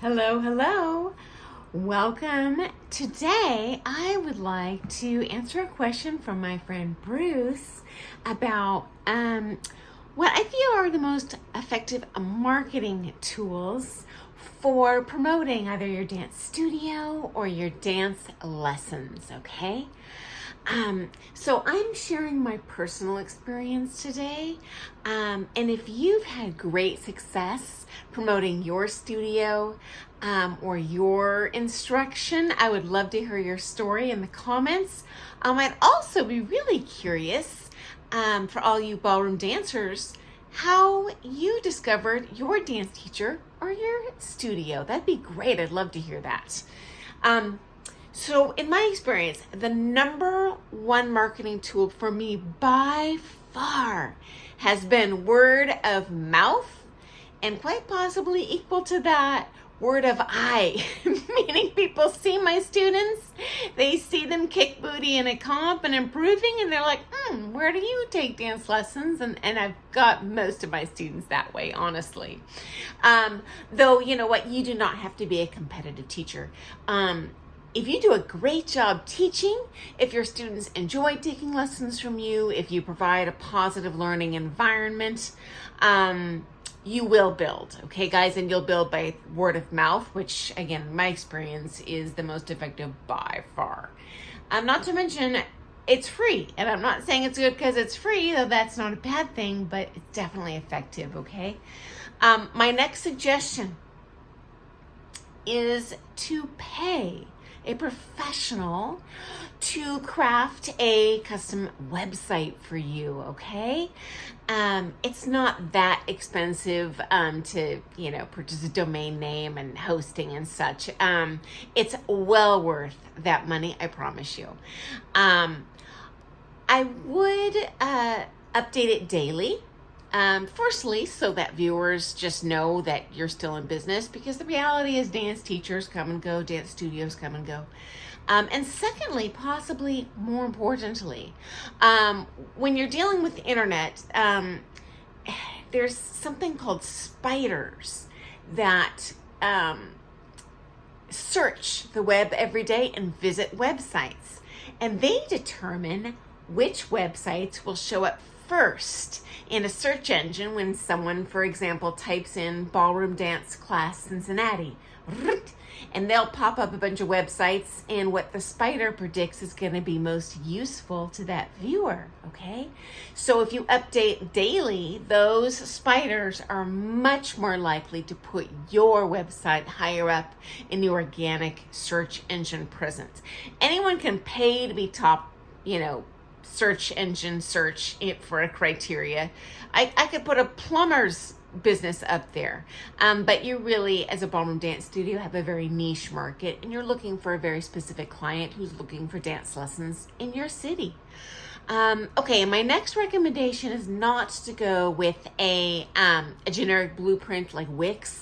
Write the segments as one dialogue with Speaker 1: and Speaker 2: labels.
Speaker 1: Hello, hello. Welcome. Today, I would like to answer a question from my friend Bruce about what I feel are the most effective marketing tools for promoting either your dance studio or your dance lessons, okay? So I'm sharing my personal experience today. And if you've had great success promoting your studio or your instruction, I would love to hear your story in the comments. I'd also be really curious for all you ballroom dancers, how you discovered your dance teacher or your studio. That'd be great. I'd love to hear that. So in my experience, the number one marketing tool for me by far has been word of mouth, and quite possibly equal to that, word of eye, meaning people see my students, they see them kick booty in a comp and improving, and they're like, where do you take dance lessons? And I've got most of my students that way, honestly. Though, you know what, you do not have to be a competitive teacher. If you do a great job teaching, if your students enjoy taking lessons from you, if you provide a positive learning environment, you will build, okay, guys? And you'll build by word of mouth, which, again, my experience is the most effective by far. Not to mention, it's free. And I'm not saying it's good because it's free, though that's not a bad thing, but it's definitely effective, okay? My next suggestion is to pay a professional to craft a custom website for you, okay? It's not that expensive to, purchase a domain name and hosting and such. It's well worth that money, I promise you. I would update it daily. Firstly, so that viewers just know that you're still in business, because the reality is dance teachers come and go, dance studios come and go. And secondly, possibly more importantly, when you're dealing with the internet, there's something called spiders that search the web every day and visit websites. And they determine which websites will show up first in a search engine when someone, for example, types in ballroom dance class Cincinnati, and they'll pop up a bunch of websites, and what the spider predicts is going to be most useful to that viewer, okay? So if you update daily, those spiders are much more likely to put your website higher up in the organic search engine presence. Anyone can pay to be top, search engine search it for a criteria. I could put a plumber's business up there, but you really, as a ballroom dance studio, have a very niche market, and you're looking for a very specific client who's looking for dance lessons in your city. Okay, my next recommendation is not to go with a generic blueprint like Wix.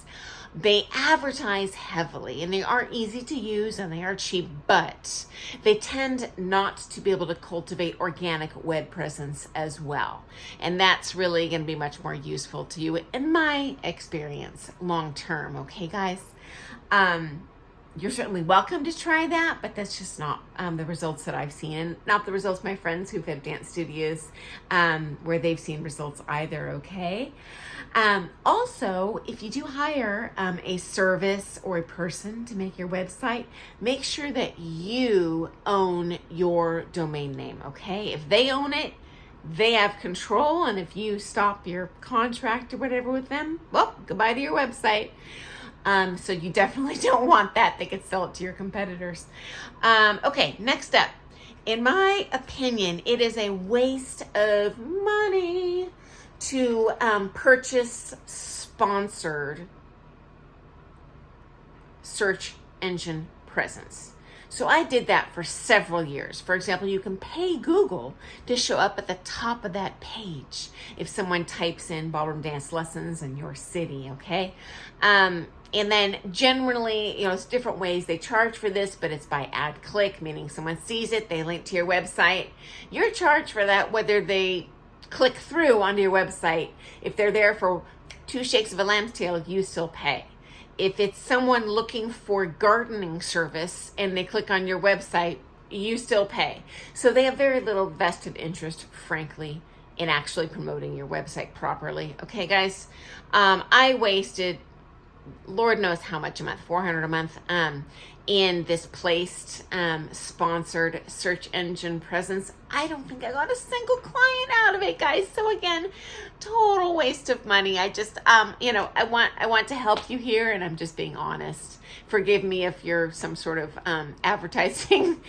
Speaker 1: They advertise heavily, and they are easy to use, and they are cheap, but they tend not to be able to cultivate organic web presence as well. And that's really going to be much more useful to you, in my experience, long term. Okay, guys? You're certainly welcome to try that, but that's just not the results that I've seen, and not the results of my friends who've had dance studios where they've seen results either, okay? Also, if you do hire a service or a person to make your website, make sure that you own your domain name, okay? If they own it, they have control, and if you stop your contract or whatever with them, well, goodbye to your website. So you definitely don't want that. They could sell it to your competitors. Okay, next up. In my opinion, it is a waste of money to purchase sponsored search engine presence. So I did that for several years. For example, you can pay Google to show up at the top of that page if someone types in ballroom dance lessons in your city, okay? And then generally, it's different ways they charge for this, but it's by ad click, meaning someone sees it, they link to your website. You're charged for that whether they click through onto your website. If they're there for 2 shakes of a lamb's tail, you still pay. If it's someone looking for gardening service and they click on your website, you still pay. So they have very little vested interest, frankly, in actually promoting your website properly. Okay, guys? I wasted, Lord knows how much a month, $400 a month, in this placed sponsored search engine presence. I don't think I got a single client out of it, guys. So again, total waste of money. I just, I want to help you here, and I'm just being honest. Forgive me if you're some sort of advertising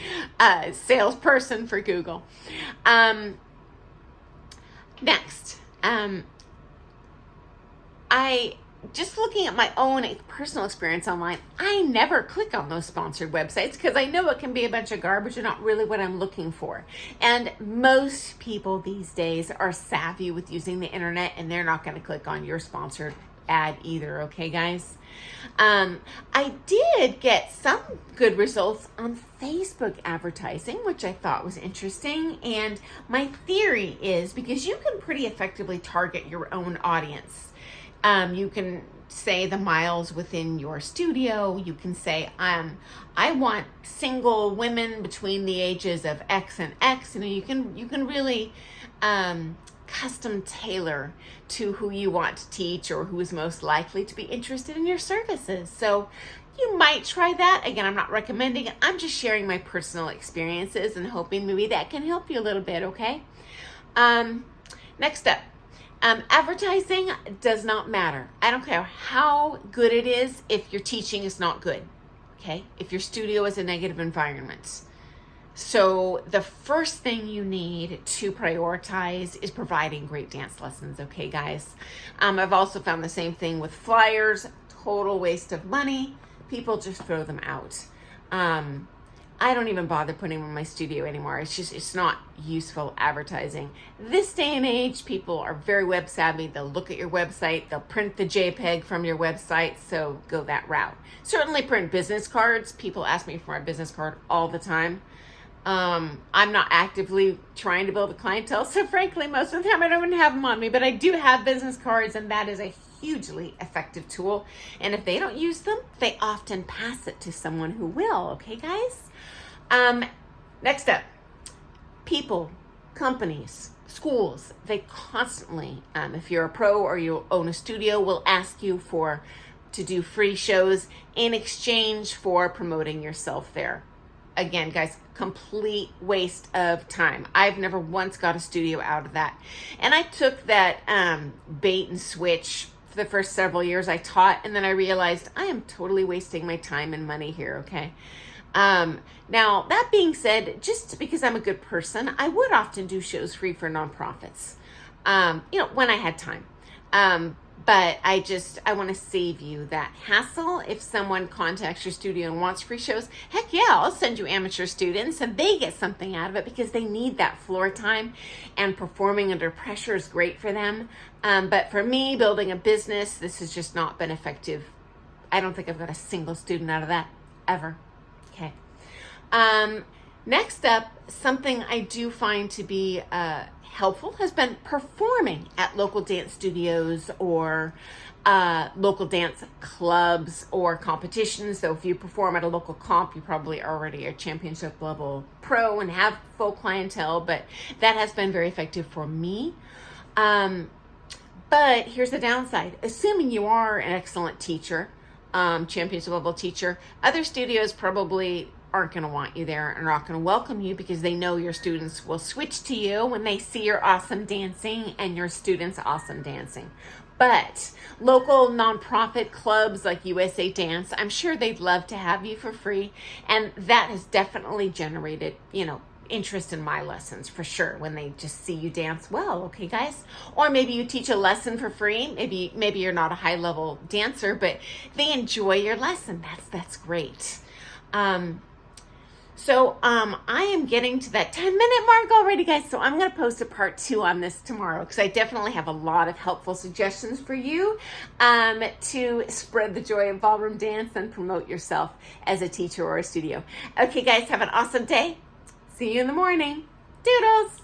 Speaker 1: salesperson for Google. Next, just looking at my own personal experience online, I never click on those sponsored websites because I know it can be a bunch of garbage and not really what I'm looking for. And most people these days are savvy with using the internet, and they're not going to click on your sponsored ad either. Okay, guys? I did get some good results on Facebook advertising, which I thought was interesting. And my theory is because you can pretty effectively target your own audience. You can say the miles within your studio. You can say, I want single women between the ages of X and X. You can really custom tailor to who you want to teach or who is most likely to be interested in your services. So you might try that. Again, I'm not recommending it. I'm just sharing my personal experiences and hoping maybe that can help you a little bit, okay? Next up. Advertising does not matter. I don't care how good it is if your teaching is not good, okay? If your studio is a negative environment. So the first thing you need to prioritize is providing great dance lessons, okay, guys? I've also found the same thing with flyers, total waste of money. People just throw them out. I don't even bother putting them in my studio anymore. It's not useful advertising. This day and age, people are very web savvy. They'll look at your website. They'll print the JPEG from your website. So go that route. Certainly print business cards. People ask me for my business card all the time. I'm not actively trying to build a clientele. So frankly, most of the time I don't even have them on me, but I do have business cards, and that is a hugely effective tool. And if they don't use them, they often pass it to someone who will. Okay, guys? Next up, people, companies, schools, they constantly, if you're a pro or you own a studio, will ask you to do free shows in exchange for promoting yourself there. Again, guys, complete waste of time. I've never once got a studio out of that. And I took that bait and switch for the first several years I taught, and then I realized I am totally wasting my time and money here, okay? Now, that being said, just because I'm a good person, I would often do shows free for nonprofits, when I had time. But I want to save you that hassle. If someone contacts your studio and wants free shows, heck yeah, I'll send you amateur students and they get something out of it because they need that floor time, and performing under pressure is great for them. But for me, building a business, this has just not been effective. I don't think I've got a single student out of that ever. Okay. Next up, something I do find to be helpful has been performing at local dance studios or local dance clubs or competitions. So if you perform at a local comp, you probably already are championship level pro and have full clientele, but that has been very effective for me. But here's the downside. Assuming you are an excellent teacher, championship level teacher, other studios probably aren't going to want you there and not going to welcome you because they know your students will switch to you when they see your awesome dancing and your students' awesome dancing. But local nonprofit clubs like USA Dance, I'm sure they'd love to have you for free. And that has definitely generated, interest in my lessons for sure when they just see you dance well. Okay, guys? Or maybe you teach a lesson for free. Maybe you're not a high level dancer, but they enjoy your lesson. That's great. So I am getting to that 10-minute mark already, guys. So I'm going to post a part 2 on this tomorrow because I definitely have a lot of helpful suggestions for you to spread the joy of ballroom dance and promote yourself as a teacher or a studio. Okay, guys, have an awesome day. See you in the morning. Doodles.